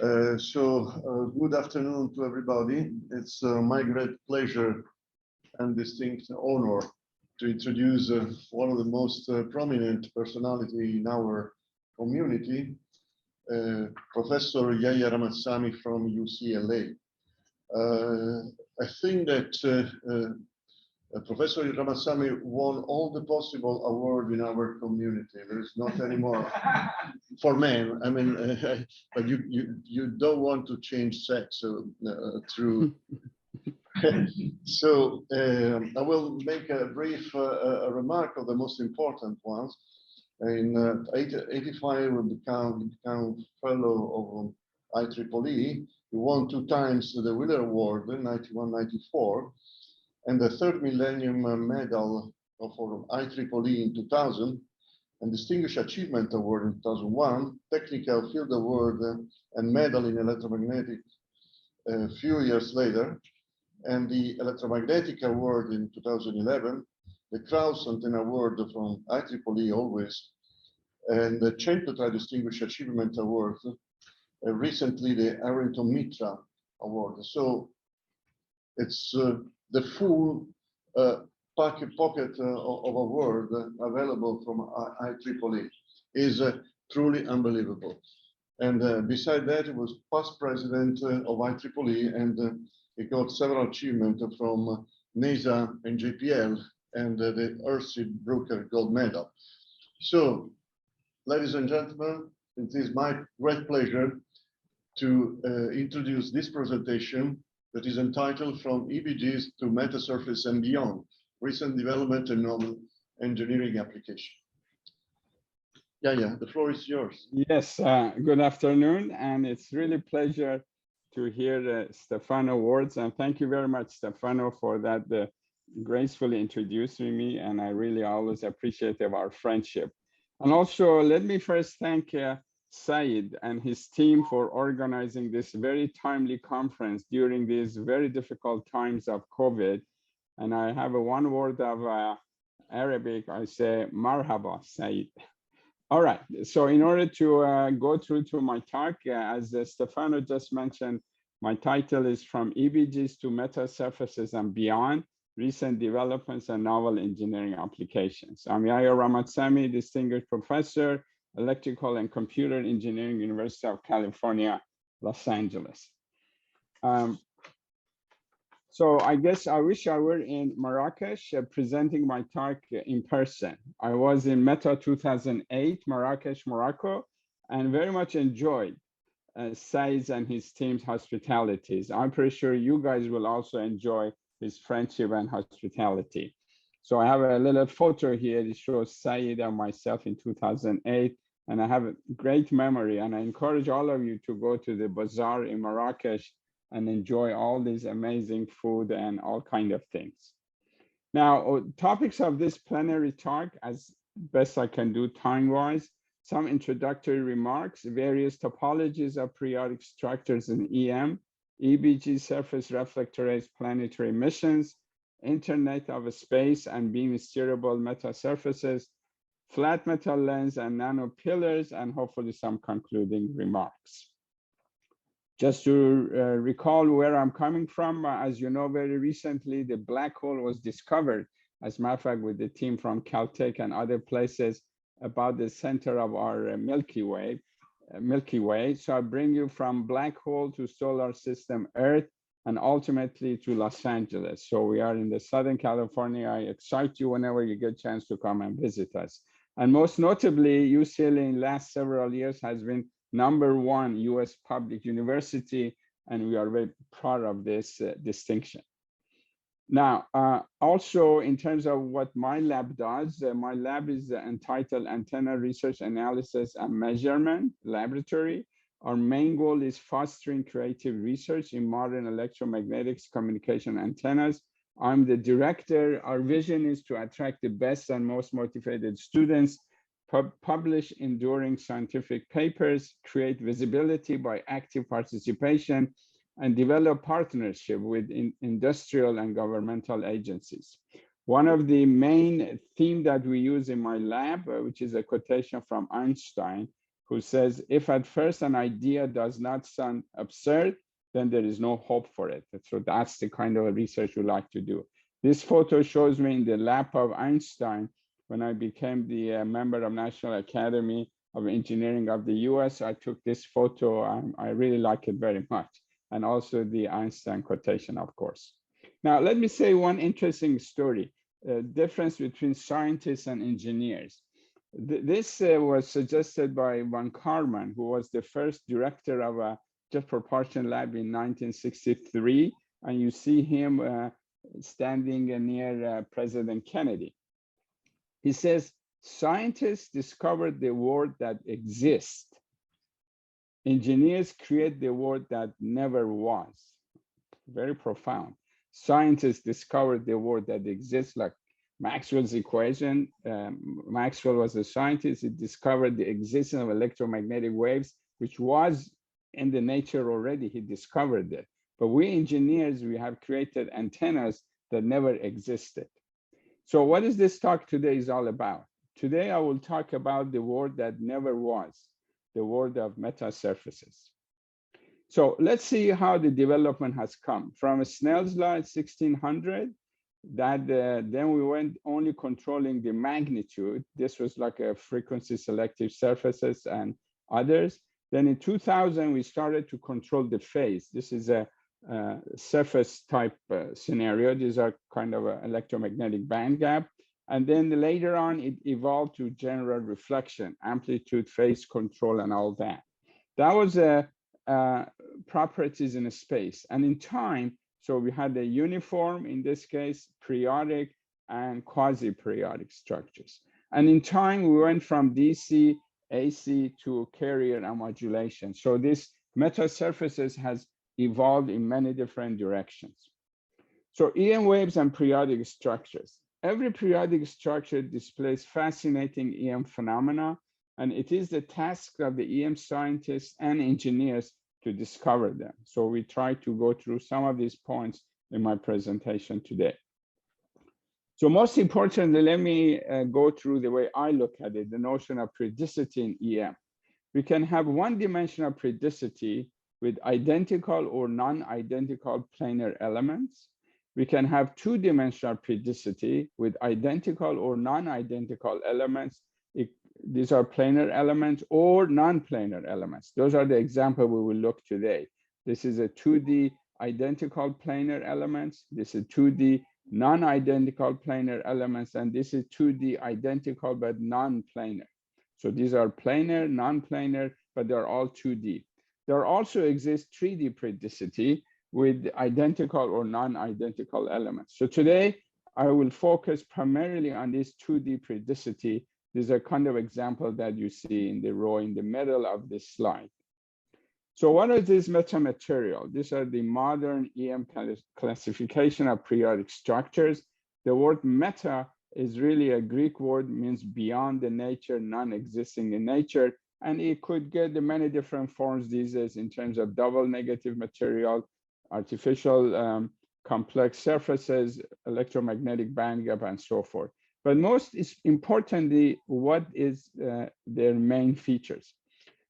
Good afternoon to everybody. It's my great pleasure and distinct honor to introduce one of the most prominent personality in our community, Professor Yahya Rahmat-Samii from UCLA. I think that Professor Rahmat-Samii won all the possible awards in our community. There is not anymore for men. I mean, but you don't want to change sex through. I will make a brief remark of the most important ones. In 85, we become fellow of IEEE. He won 2 times the Wheeler Award in 91, 94. And the 3rd Millennium Medal for IEEE in 2000, and Distinguished Achievement Award in 2001, Technical Field Award and Medal in Electromagnetic a few years later, and the Electromagnetic Award in 2011, the Krauss Antenna Award from IEEE always, and the Centotra Distinguished Achievement Award, recently the Arrington Mitra Award. So it's the full pocket of award available from IEEE is truly unbelievable. And beside that, it was past president of IEEE, and he got several achievements from NASA and JPL and the Earthseed Brooker Gold Medal. So, ladies and gentlemen, it is my great pleasure to introduce this presentation that is entitled From EBGs to Metasurface and Beyond, Recent Development and Novel Engineering Application. Yeah, the floor is yours. Yes, good afternoon, and it's really a pleasure to hear the Stefano words, and thank you very much, Stefano, for that gracefully introducing me, and I really always appreciate our friendship. And also, let me first thank Said and his team for organizing this very timely conference during these very difficult times of COVID. And I have one word of Arabic, I say, marhaba, Said. All right, so in order to go through to my talk, as Stefano just mentioned, my title is From EBGs to Metasurfaces and Beyond, Recent Developments and Novel Engineering Applications. I'm Yahya Rahmat-Samii, Distinguished Professor, Electrical and Computer Engineering, University of California, Los Angeles. So I guess I wish I were in Marrakesh presenting my talk in person. I was in Meta 2008, Marrakesh, Morocco, and very much enjoyed Said's and his team's hospitalities. I'm pretty sure you guys will also enjoy his friendship and hospitality. So I have a little photo here. It shows Said and myself in 2008. And I have a great memory, and I encourage all of you to go to the bazaar in Marrakesh and enjoy all these amazing food and all kind of things. Now, topics of this plenary talk, as best I can do time-wise, some introductory remarks, various topologies of periodic structures in EM, EBG surface reflectarrays planetary missions, Internet of Space and beam-steerable metasurfaces, flat metal lens and nano-pillars, and hopefully some concluding remarks. Just to recall where I'm coming from, as you know, very recently, the black hole was discovered, as a matter of fact, with the team from Caltech and other places about the center of our Milky Way. So I bring you from black hole to solar system Earth, and ultimately to Los Angeles. So we are in the Southern California. I excite you whenever you get a chance to come and visit us. And most notably, UCLA in the last several years has been #1 US public university, and we are very proud of this distinction. Now, also in terms of what my lab does, my lab is entitled Antenna Research Analysis and Measurement Laboratory. Our main goal is fostering creative research in modern electromagnetics communication antennas. I'm the director. Our vision is to attract the best and most motivated students, publish enduring scientific papers, create visibility by active participation, and develop partnership with industrial and governmental agencies. One of the main themes that we use in my lab, which is a quotation from Einstein, who says, if at first an idea does not sound absurd, then there is no hope for it. So that's the kind of research we like to do. This photo shows me in the lab of Einstein when I became the member of National Academy of Engineering of the US. I took this photo. I really like it very much. And also the Einstein quotation, of course. Now, let me say one interesting story, difference between scientists and engineers. This was suggested by von Karman, who was the first director of a jet propulsion lab in 1963. And you see him standing near President Kennedy. He says, scientists discovered the world that exists. Engineers create the world that never was. Very profound. Scientists discovered the world that exists, like Maxwell's equation. Maxwell was a scientist. He discovered the existence of electromagnetic waves, which was in the nature already. He discovered it. But we engineers, we have created antennas that never existed. So what is this talk today is all about? Today, I will talk about the world that never was, the world of metasurfaces. So let's see how the development has come. From Snell's law in 1600, that then we went only controlling the magnitude. This was like a frequency selective surfaces and others. Then in 2000, we started to control the phase. This is a surface type scenario. These are kind of an electromagnetic band gap. And then later on, it evolved to general reflection, amplitude, phase control, and all that. That was properties in space. And in time, so we had a uniform, in this case, periodic and quasi-periodic structures. And in time, we went from DC, AC to carrier and modulation. So this metasurfaces has evolved in many different directions. So EM waves and periodic structures. Every periodic structure displays fascinating EM phenomena, and it is the task of the EM scientists and engineers to discover them. So we try to go through some of these points in my presentation today. So most importantly, let me go through the way I look at it, the notion of periodicity in EM. We can have one-dimensional periodicity with identical or non-identical planar elements. We can have two-dimensional periodicity with identical or non-identical elements. These are planar elements or non-planar elements. Those are the examples we will look today. This is a 2D identical planar elements. This is 2D non-identical planar elements, and this is 2D identical but non-planar. So these are planar, non-planar, but they're all 2D. There also exists 3D periodicity with identical or non-identical elements. So today, I will focus primarily on this 2D periodicity. These are kind of examples that you see in the row in the middle of this slide. So what is this metamaterial? These are the modern EM classification of periodic structures. The word meta is really a Greek word, means beyond the nature, non-existing in nature. And it could get many different forms these days in terms of double negative material, artificial complex surfaces, electromagnetic band gap, and so forth. But most importantly, what is their main features?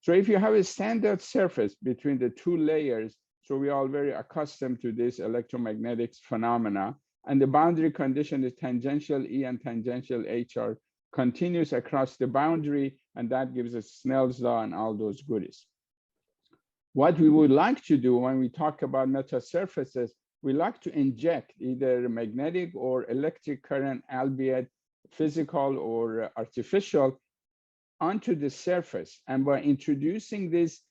So if you have a standard surface between the two layers, so we are all very accustomed to this electromagnetic phenomena, and the boundary condition is tangential E and tangential H are continuous across the boundary, and that gives us Snell's law and all those goodies. What we would like to do when we talk about metasurfaces, we like to inject either magnetic or electric current, albeit physical or artificial, onto the surface. And by introducing these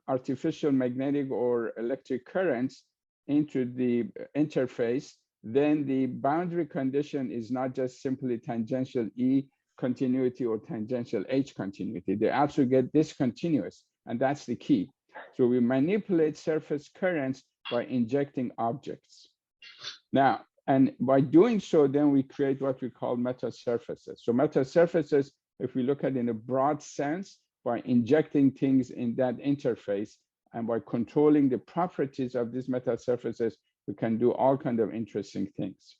artificial magnetic or electric currents into the interface, then the boundary condition is not just simply tangential E continuity or tangential H continuity. They also get discontinuous, and that's the key. So we manipulate surface currents by injecting objects. Now, and by doing so, then we create what we call metasurfaces. So metasurfaces, if we look at it in a broad sense, by injecting things in that interface and by controlling the properties of these metasurfaces, we can do all kinds of interesting things.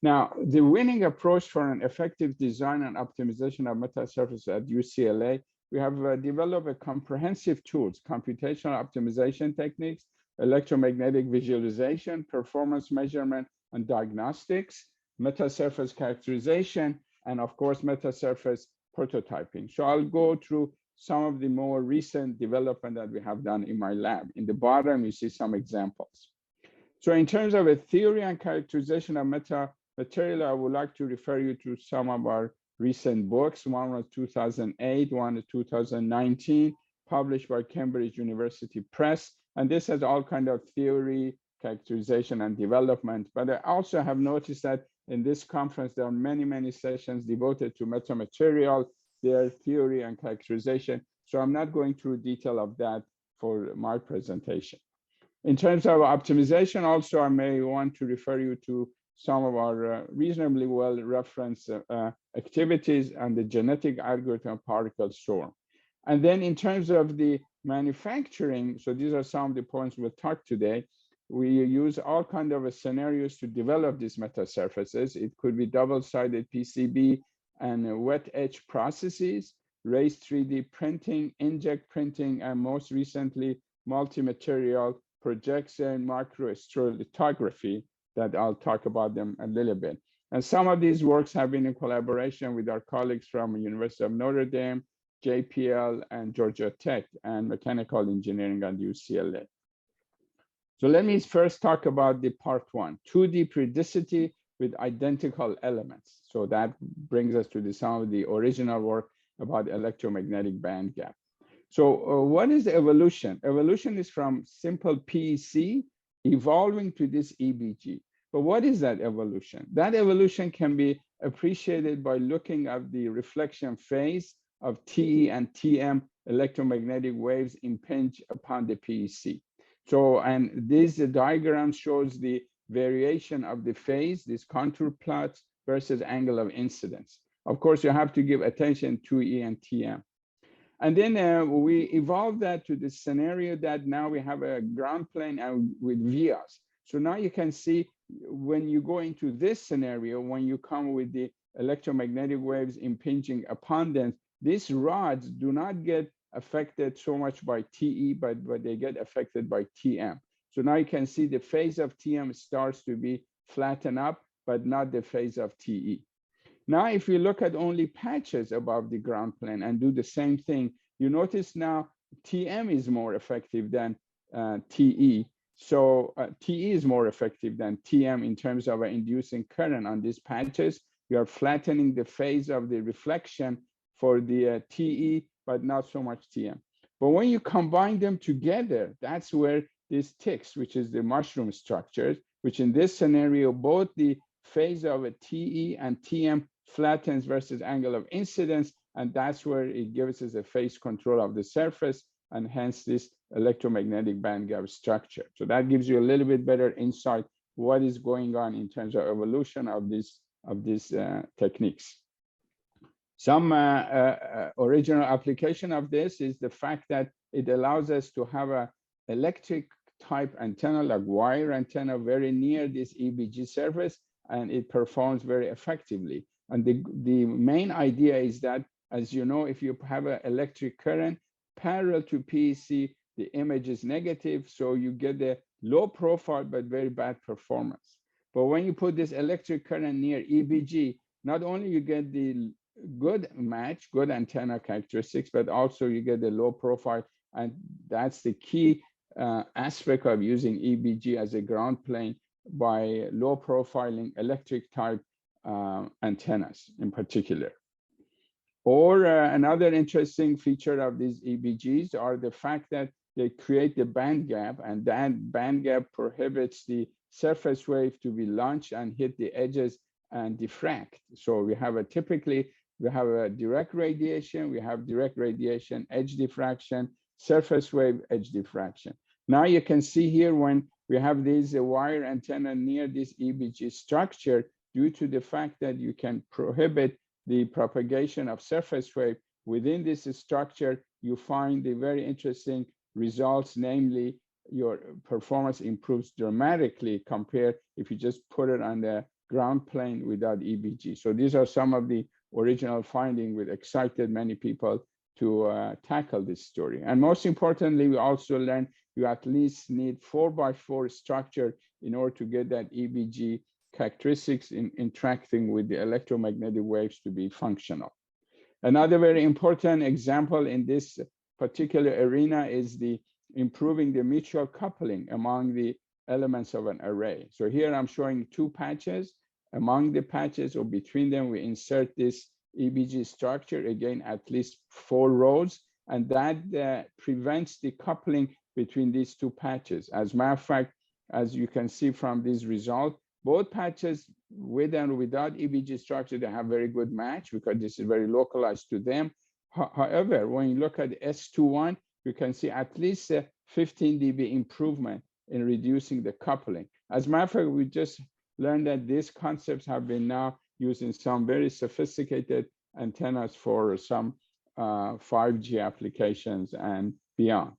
Now, the winning approach for an effective design and optimization of metasurfaces at UCLA we have developed a comprehensive tools, computational optimization techniques, electromagnetic visualization, performance measurement and diagnostics, metasurface characterization, and of course, metasurface prototyping. So I'll go through some of the more recent development that we have done in my lab. In the bottom, you see some examples. So in terms of a theory and characterization of metamaterial, I would like to refer you to some of our recent books. One was 2008, one is 2019, published by Cambridge University Press. And this has all kind of theory, characterization, and development. But I also have noticed that in this conference, there are many, many sessions devoted to metamaterial, their theory and characterization. So I'm not going through detail of that for my presentation. In terms of optimization, also, I may want to refer you to some of our reasonably well-referenced activities and the genetic algorithm particle storm. And then in terms of the manufacturing, so these are some of the points we'll talk today. We use all kinds of scenarios to develop these metasurfaces. It could be double-sided PCB and wet etch processes, raised 3D printing, inkjet printing, and most recently, multi-material projection, microstereolithography, that I'll talk about them a little bit. And some of these works have been in collaboration with our colleagues from the University of Notre Dame, JPL, and Georgia Tech, and mechanical engineering at UCLA. So let me first talk about the part one, 2D periodicity with identical elements. So that brings us to some of the original work about electromagnetic band gap. So what is evolution? Evolution is from simple PEC evolving to this EBG. But what is that evolution? That evolution can be appreciated by looking at the reflection phase of TE and TM electromagnetic waves impinge upon the PEC. So, and this diagram shows the variation of the phase, these contour plots versus angle of incidence. Of course, you have to give attention to E and TM. And then we evolved that to the scenario that now we have a ground plane and with vias. So now you can see when you go into this scenario, when you come with the electromagnetic waves impinging upon them, these rods do not get affected so much by TE, but they get affected by TM. So now you can see the phase of TM starts to be flattened up, but not the phase of TE. Now, if you look at only patches above the ground plane and do the same thing, you notice now TM is more effective than TE. So TE is more effective than TM in terms of inducing current on these patches. You are flattening the phase of the reflection for the TE, but not so much TM. But when you combine them together, that's where this ticks, which is the mushroom structures, which in this scenario, both the phase of a TE and TM flattens versus angle of incidence, and that's where it gives us a phase control of the surface, and hence this electromagnetic band gap structure. So that gives you a little bit better insight what is going on in terms of evolution of these techniques. Some original application of this is the fact that it allows us to have a electric type antenna, like wire antenna, very near this EBG surface, and it performs very effectively. And the main idea is that, as you know, if you have an electric current parallel to PEC, the image is negative, so you get a low profile but very bad performance. But when you put this electric current near EBG, not only you get the good match, good antenna characteristics, but also you get the low profile, and that's the key aspect of using EBG as a ground plane by low profiling electric type antennas in particular. Or another interesting feature of these EBGs are the fact that they create the band gap, and that band gap prohibits the surface wave to be launched and hit the edges and diffract. So we have typically a direct radiation, we have direct radiation, edge diffraction, surface wave, edge diffraction. Now you can see here when we have this wire antenna near this EBG structure, due to the fact that you can prohibit the propagation of surface wave within this structure, you find the very interesting results, namely your performance improves dramatically compared if you just put it on the ground plane without EBG. So these are some of the original findings which excited many people to tackle this story. And most importantly, we also learned you at least need 4x4 structure in order to get that EBG characteristics in interacting with the electromagnetic waves to be functional. Another very important example in this particular arena is the improving the mutual coupling among the elements of an array. So here I'm showing two patches. Among the patches or between them, we insert this EBG structure, again, at least 4 rows, and that prevents the coupling between these two patches. As a matter of fact, as you can see from this result, both patches with and without EBG structure, they have very good match because this is very localized to them. However, when you look at S21, you can see at least a 15 dB improvement in reducing the coupling. As a matter of fact, we just learned that these concepts have been now used in some very sophisticated antennas for some 5G applications and beyond.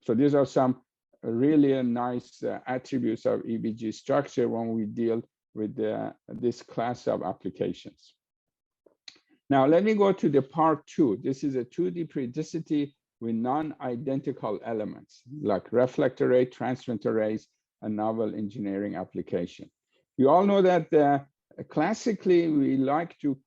So these are some really nice attributes of EBG structure when we deal with this class of applications. Now, let me go to the part 2. This is a 2D periodicity with non-identical elements like reflector array, transmit arrays, and novel engineering application. You all know that classically, we like to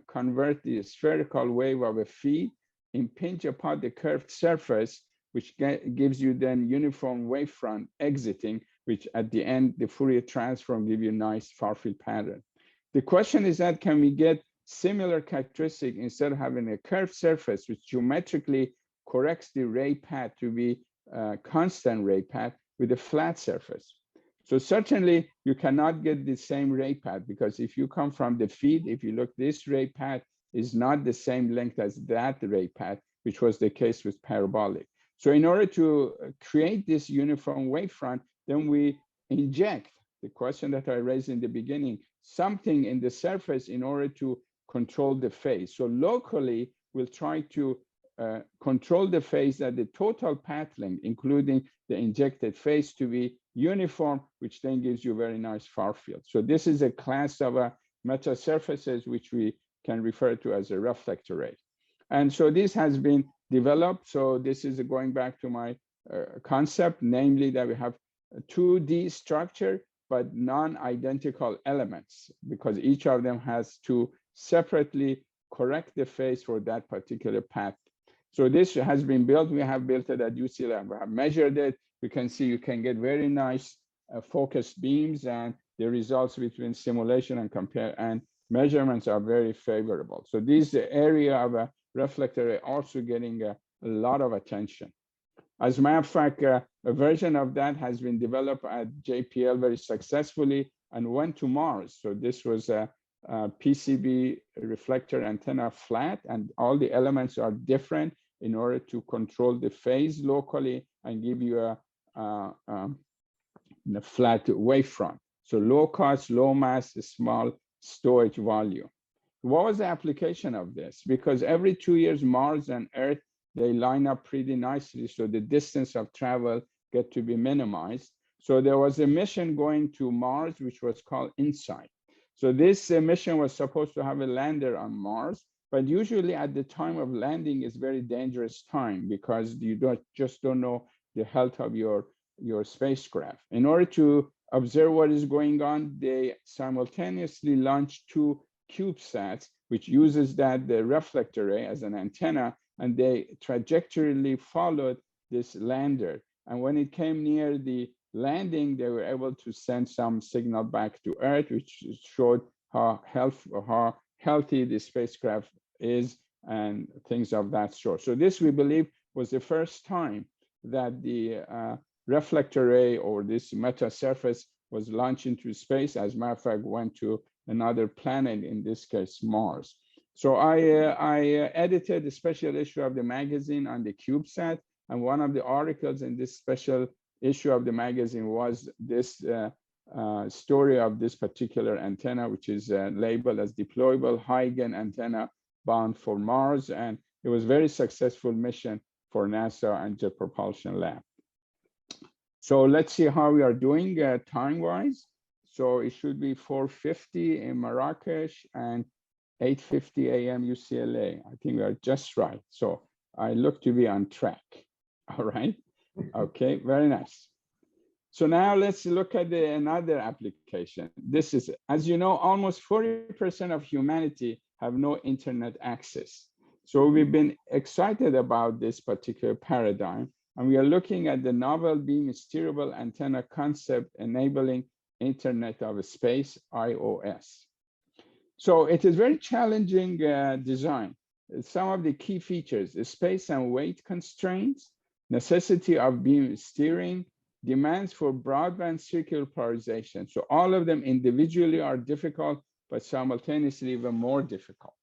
convert the spherical wave of a feed, impinge upon the curved surface, which gives you then uniform wavefront exiting, which at the end, the Fourier transform give you a nice far-field pattern. The question is that can we get similar characteristic instead of having a curved surface, which geometrically corrects the ray path to be a constant ray path with a flat surface. So certainly you cannot get the same ray path because if you come from the feed, if you look, this ray path is not the same length as that ray path, which was the case with parabolic. So in order to create this uniform wavefront, then we inject the question that I raised in the beginning, something in the surface in order to control the phase. So locally, we'll try to control the phase at the total path length, including the injected phase, to be uniform, which then gives you very nice far field. So this is a class of meta surfaces, which we can refer to as a reflector array. And so this has been developed. So this is going back to my concept, namely that we have a 2D structure, but non-identical elements, because each of them has to separately correct the phase for that particular path. So this has been built. We have built it at UCLA. We have measured it. You can see you can get very nice focused beams, and the results between simulation and compare and measurements are very favorable. So this area of a reflector array also getting a lot of attention. As a matter of fact, a version of that has been developed at JPL very successfully and went to Mars. So this was a PCB reflector antenna flat, and all the elements are different in order to control the phase locally and give you a flat wavefront. So low cost, low mass, small storage volume. What was the application of this? Because every 2 years, Mars and Earth, they line up pretty nicely, so the distance of travel get to be minimized. So there was a mission going to Mars, which was called InSight. So this mission was supposed to have a lander on Mars, but usually at the time of landing is very dangerous time because you just don't know the health of your spacecraft. In order to observe what is going on, they simultaneously launched 2 CubeSats, which uses the reflector array as an antenna, and they trajectorially followed this lander. And when it came near the landing, they were able to send some signal back to Earth, which showed how healthy the spacecraft is and things of that sort. So this, we believe, was the first time that the reflector array or this meta surface was launched into space. As a matter of fact, went to another planet, in this case, Mars. So I edited a special issue of the magazine on the CubeSat, and one of the articles in this special issue of the magazine was this story of this particular antenna, which is labeled as deployable high-gain antenna bound for Mars, and it was a very successful mission for NASA and Jet Propulsion Lab. So let's see how we are doing time-wise. So it should be 4:50 in Marrakesh and 8:50 a.m. UCLA. I think we are just right. So I look to be on track. All right. Okay, very nice. So now let's look at another application. This is, as you know, almost 40% of humanity have no internet access. So we've been excited about this particular paradigm, and we are looking at the novel beam-steerable antenna concept enabling Internet of Space, IOS. So it is very challenging design. Some of the key features, space and weight constraints, necessity of beam steering, demands for broadband circular polarization. So all of them individually are difficult, but simultaneously even more difficult.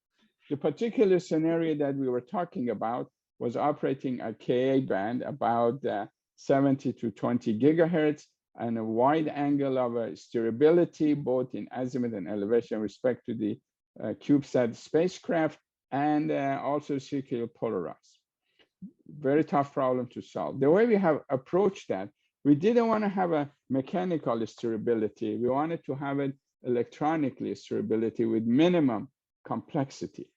The particular scenario that we were talking about was operating at Ka band about 70 to 20 gigahertz and a wide angle of steerability, both in azimuth and elevation respect to the CubeSat spacecraft, and also circular polarized. Very tough problem to solve. The way we have approached that, we didn't want to have a mechanical steerability. We wanted to have it electronically steerability with minimum complexity.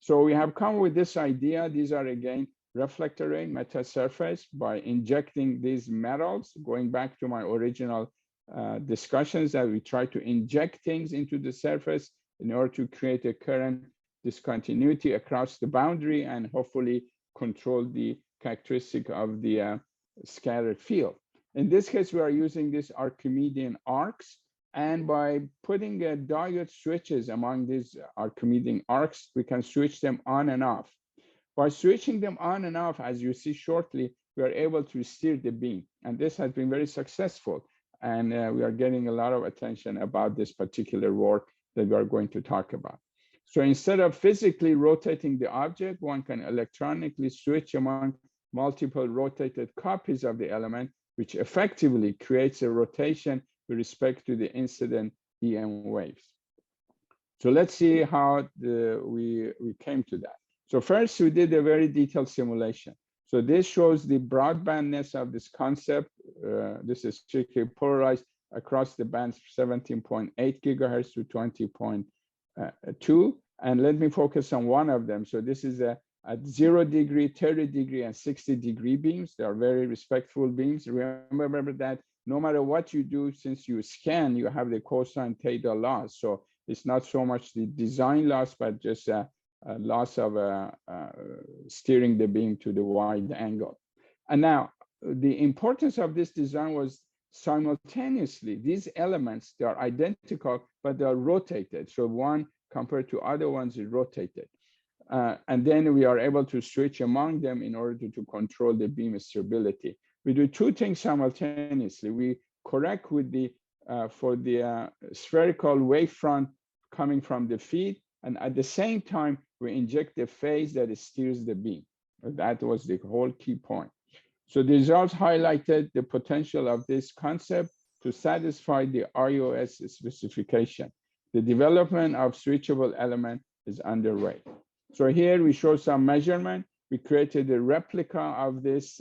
So we have come with this idea. These are, again, reflectarray metasurface by injecting these metals, going back to my original discussions that we try to inject things into the surface in order to create a current discontinuity across the boundary and hopefully control the characteristic of the scattered field. In this case, we are using these Archimedean arcs, and by putting diode switches among these Archimedean arcs, we can switch them on and off. By switching them on and off, as you see shortly, we are able to steer the beam, and this has been very successful, and we are getting a lot of attention about this particular work that we are going to talk about. So instead of physically rotating the object, one can electronically switch among multiple rotated copies of the element, which effectively creates a rotation with respect to the incident EM waves. So let's see how we came to that. So first, we did a very detailed simulation. So this shows the broadbandness of this concept. This is strictly polarized across the bands 17.8 gigahertz to 20.2. And let me focus on one of them. So this is at 0 degree, 30 degree, and 60 degree beams. They are very respectful beams. Remember that no matter what you do, since you scan, you have the cosine theta loss. So it's not so much the design loss, but just a loss of steering the beam to the wide angle. And now the importance of this design was simultaneously, these elements, they are identical, but they are rotated. So one compared to other ones is rotated. And then we are able to switch among them in order to control the beam steerability. We do two things simultaneously. We correct with the for the spherical wavefront coming from the feed, and at the same time, we inject the phase that steers the beam. That was the whole key point. So the results highlighted the potential of this concept to satisfy the IOS specification. The development of switchable element is underway. So here we show some measurement. We created a replica of this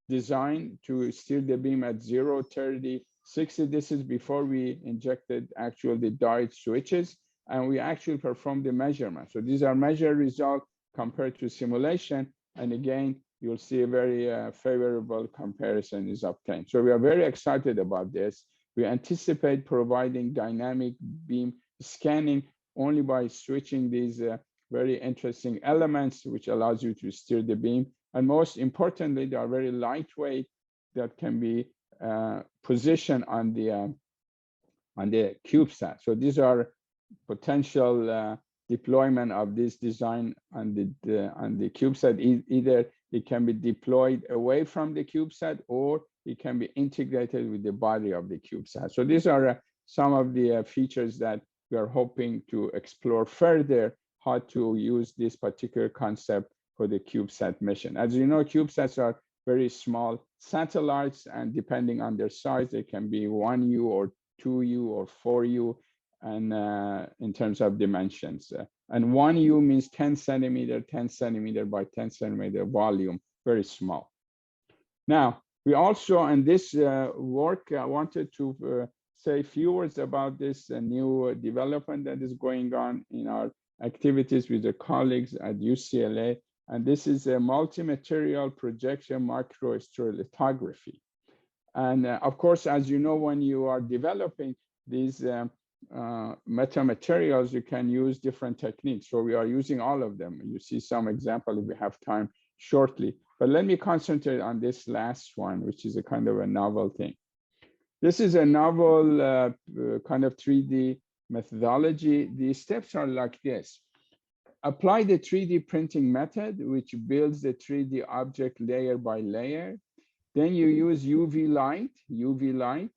design to steer the beam at 0, 30, 60. This is before we injected the diode switches, and we actually performed the measurement. So these are measured results compared to simulation. And again, you'll see a very favorable comparison is obtained. So we are very excited about this. We anticipate providing dynamic beam scanning only by switching these very interesting elements, which allows you to steer the beam. And most importantly, they are very lightweight that can be positioned on the CubeSat. So these are potential deployment of this design on the CubeSat. Either it can be deployed away from the CubeSat, or it can be integrated with the body of the CubeSat. So these are some of the features that we are hoping to explore further, how to use this particular concept for the CubeSat mission. As you know, CubeSats are very small satellites, and depending on their size, they can be 1U or 2U or 4U, and in terms of dimensions. And 1U means 10 centimeter by 10 centimeter volume, very small. Now, we also, in this work, I wanted to say a few words about this new development that is going on in our activities with the colleagues at UCLA. And this is a multi-material projection microstereolithography. And of course, as you know, when you are developing these metamaterials, you can use different techniques. So we are using all of them. You see some example if we have time shortly. But let me concentrate on this last one, which is a kind of a novel thing. This is a novel kind of 3D methodology. The steps are like this. Apply the 3D printing method, which builds the 3D object layer by layer. Then you use UV light. UV light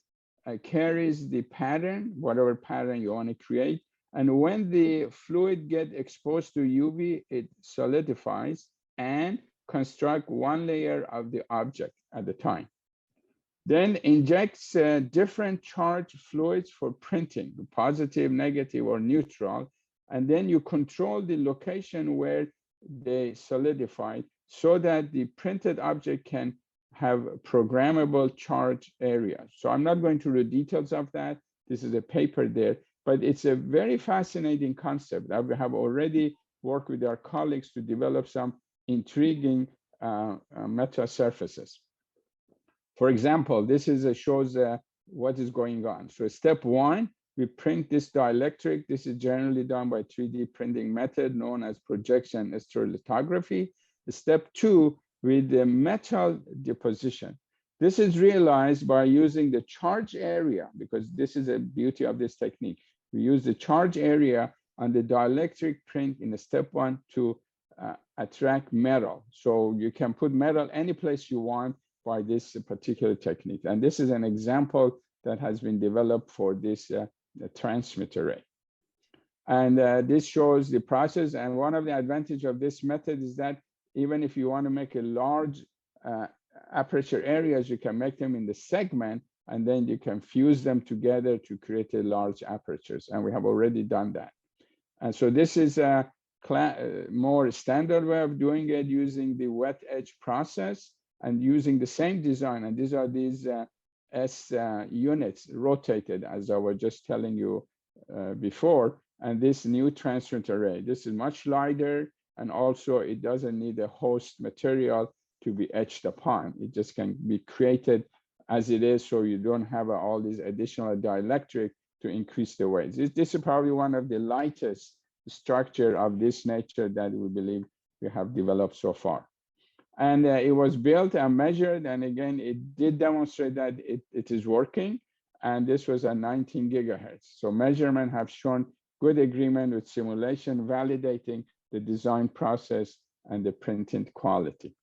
carries the pattern, whatever pattern you want to create. And when the fluid gets exposed to UV, it solidifies and construct one layer of the object at a time. Then injects different charged fluids for printing, positive, negative, or neutral. And then you control the location where they solidify so that the printed object can have programmable charge areas. So I'm not going through the details of that. This is a paper there, but it's a very fascinating concept. I have already worked with our colleagues to develop some intriguing meta surfaces. For example, this is shows what is going on. So step one, we print this dielectric. This is generally done by 3D printing method known as projection stereolithography. Step two, with the metal deposition. This is realized by using the charge area, because this is a beauty of this technique. We use the charge area on the dielectric print in step one to attract metal. So you can put metal any place you want by this particular technique. And this is an example that has been developed for this transmit array. And this shows the process. And one of the advantages of this method is that even if you want to make a large aperture areas, you can make them in the segment, and then you can fuse them together to create a large apertures. And we have already done that. And so this is a more standard way of doing it, using the wet edge process and using the same design. And these are these S units rotated, as I was just telling you before. And this new transmit array, this is much lighter, and also it doesn't need a host material to be etched upon. It just can be created as it is, so you don't have all these additional dielectric to increase the weight. This is probably one of the lightest structure of this nature that we believe we have developed so far. And it was built and measured, and again, it did demonstrate that it is working, and this was at 19 gigahertz. So measurement have shown good agreement with simulation, validating the design process and the printing quality.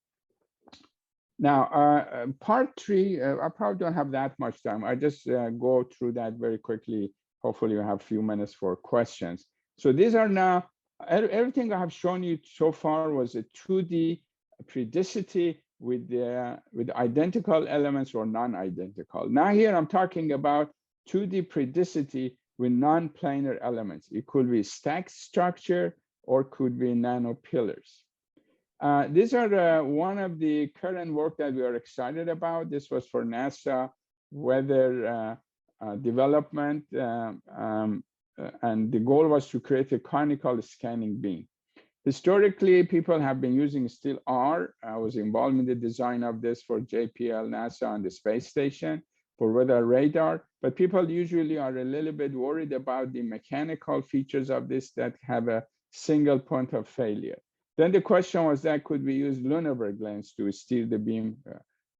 Now, part three, I probably don't have that much time. I just go through that very quickly. Hopefully you have a few minutes for questions. So these are now, everything I have shown you so far was a 2D periodicity with identical elements or non-identical. Now here I'm talking about 2D periodicity with non-planar elements. It could be stack structure or could be nano-pillars. These are one of the current work that we are excited about. This was for NASA weather development, and the goal was to create a conical scanning beam. Historically, people have been using still R. I was involved in the design of this for JPL, NASA, on the space station for weather radar, but people usually are a little bit worried about the mechanical features of this that have a single point of failure. Then the question was that could we use Lüneburg lens to steer the beam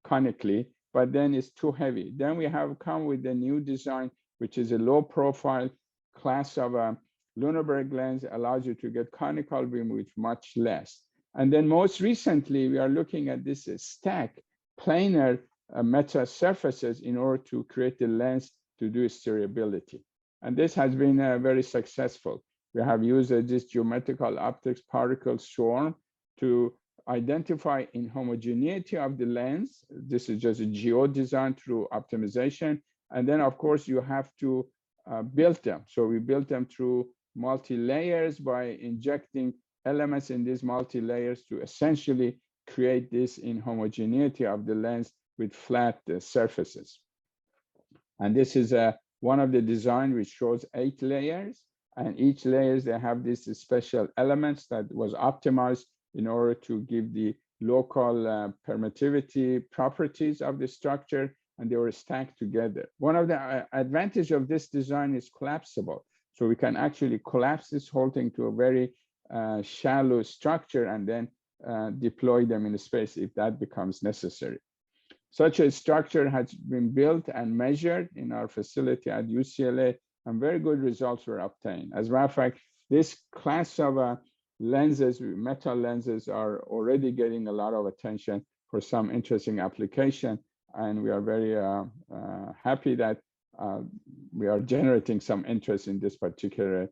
conically, but then it's too heavy. Then we have come with a new design, which is a low profile class of a Lüneburg lens, allows you to get conical beam with much less. And then most recently, we are looking at this stack-planar meta surfaces in order to create the lens to do steerability. And this has been very successful. We have used this geometrical optics particle swarm to identify inhomogeneity of the lens. This is just a geo design through optimization. And then, of course, you have to build them. So we built them through multi-layers by injecting elements in these multi-layers to essentially create this inhomogeneity of the lens with flat surfaces. And this is one of the design which shows 8 layers. And each layers, they have these special elements that was optimized in order to give the local permittivity properties of the structure, and they were stacked together. One of the advantage of this design is collapsible. So we can actually collapse this whole thing to a very shallow structure and then deploy them in space if that becomes necessary. Such a structure has been built and measured in our facility at UCLA, and very good results were obtained. As a matter of fact, this class of lenses, metal lenses, are already getting a lot of attention for some interesting application, and we are very happy that we are generating some interest in this particular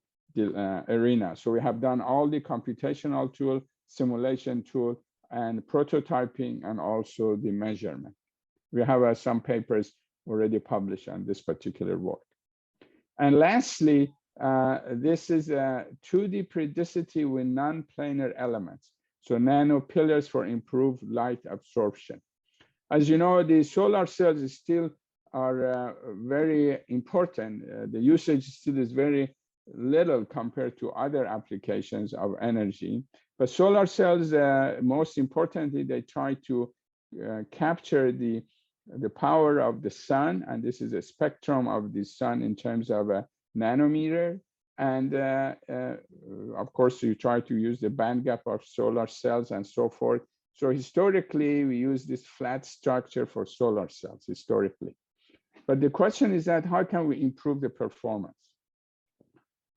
arena. So we have done all the computational tool, simulation tool, and prototyping, and also the measurement. We have some papers already published on this particular work. And lastly, this is a 2D periodicity with non-planar elements. So nano-pillars for improved light absorption. As you know, the solar cells still are very important. The usage still is very little compared to other applications of energy. But solar cells, most importantly, they try to capture the power of the sun, and this is a spectrum of the sun in terms of a nanometer. And of course, you try to use the band gap of solar cells and so forth. So historically, we use this flat structure for solar cells historically. But the question is that how can we improve the performance?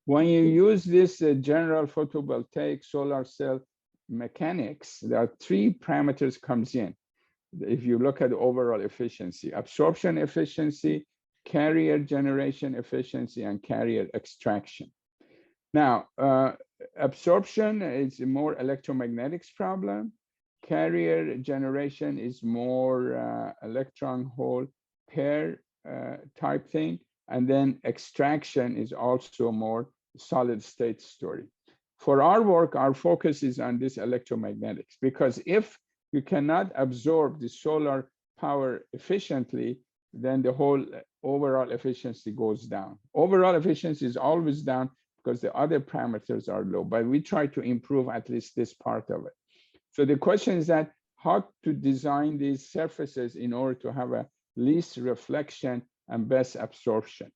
When you use this general photovoltaic solar cell mechanics, there are three parameters comes in. If you look at the overall efficiency: absorption efficiency, carrier generation efficiency, and carrier extraction. Now, absorption is a more electromagnetics problem. Carrier generation is more electron hole pair type thing. And then extraction is also more solid state story. For our work, our focus is on this electromagnetics, because if you cannot absorb the solar power efficiently, then the whole overall efficiency goes down. Overall efficiency is always down because the other parameters are low, but we try to improve at least this part of it. So the question is that how to design these surfaces in order to have a least reflection and best absorption.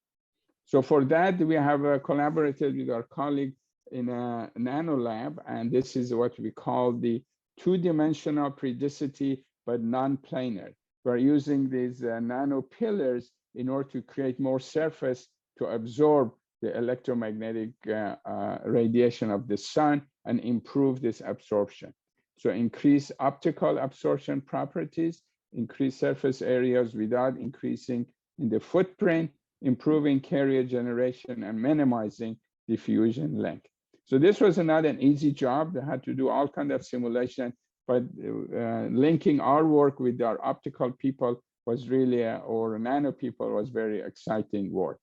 So for that, we have collaborated with our colleague in a nano lab, and this is what we call the two-dimensional periodicity, but non-planar. We're using these nano pillars in order to create more surface to absorb the electromagnetic radiation of the sun and improve this absorption. So increase optical absorption properties, increase surface areas without increasing in the footprint, improving carrier generation, and minimizing diffusion length. So this was not an easy job. They had to do all kinds of simulation, but linking our work with our optical people was really, or nano people, was very exciting work.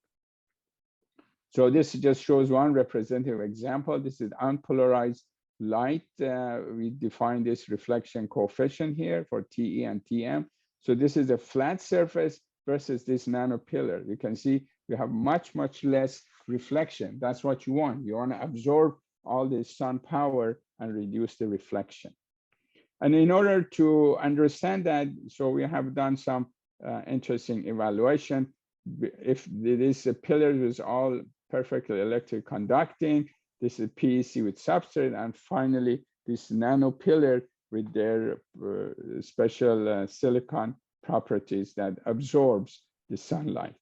So this just shows one representative example. This is unpolarized light. We define this reflection coefficient here for TE and TM. So this is a flat surface versus this nano pillar. You can see we have much, much less reflection. That's what you want. You want to absorb all the sun power and reduce the reflection. And in order to understand that, so we have done some interesting evaluation. If this pillar is all perfectly electric conducting, this is PEC with substrate, and finally this nano pillar with their special silicon properties that absorbs the sunlight.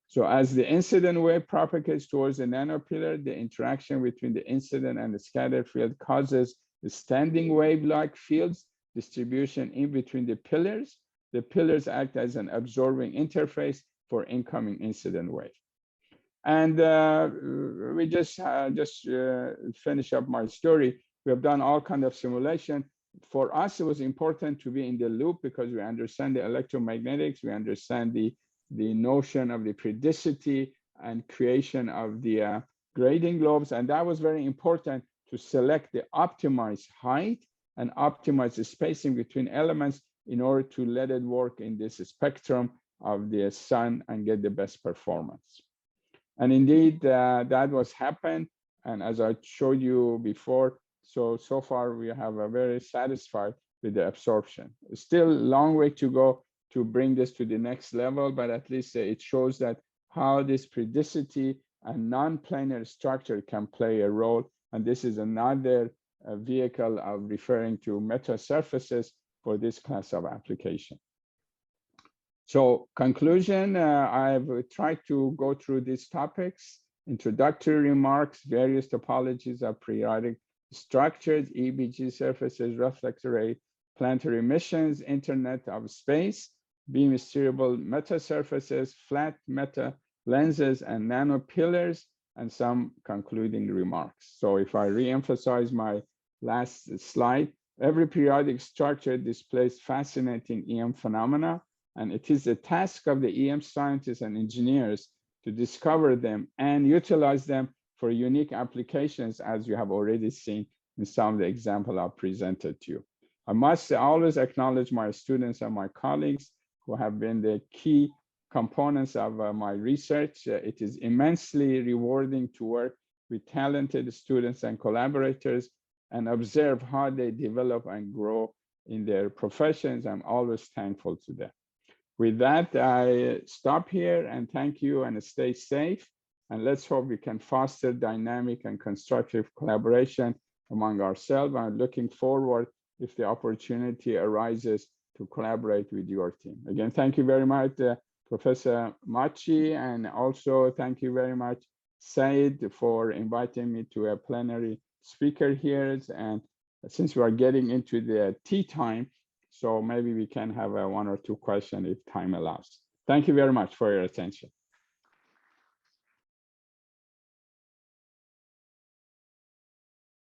So as the incident wave propagates towards the nanopillar, the interaction between the incident and the scattered field causes the standing wave-like fields distribution in between the pillars. The pillars act as an absorbing interface for incoming incident wave. And we just finish up my story. We have done all kinds of simulation. For us, it was important to be in the loop because we understand the electromagnetics, we understand the notion of the periodicity and creation of the grading globes. And that was very important to select the optimized height and optimize the spacing between elements in order to let it work in this spectrum of the sun and get the best performance. And indeed, that was happened. And as I showed you before, so far we have a very satisfied with the absorption. Still a long way to go to bring this to the next level, but at least it shows that how this periodicity and non-planar structure can play a role. And this is another vehicle of referring to meta-surfaces for this class of application. So conclusion, I've tried to go through these topics: introductory remarks, various topologies of periodic structures, EBG surfaces, reflectarray, planetary emissions, Internet of Space, beam-steerable meta-surfaces, flat meta lenses, and nano-pillars, and some concluding remarks. So if I re-emphasize my last slide, every periodic structure displays fascinating EM phenomena, and it is the task of the EM scientists and engineers to discover them and utilize them for unique applications, as you have already seen in some of the examples I've presented to you. I must always acknowledge my students and my colleagues who have been the key components of my research. It is immensely rewarding to work with talented students and collaborators and observe how they develop and grow in their professions. I'm always thankful to them. With that, I stop here and thank you and stay safe. And let's hope we can foster dynamic and constructive collaboration among ourselves. I'm looking forward if the opportunity arises to collaborate with your team. Again, thank you very much, Professor Machi, and also thank you very much, Said, for inviting me to a plenary speaker here. And since we are getting into the tea time, so maybe we can have one or two questions if time allows. Thank you very much for your attention.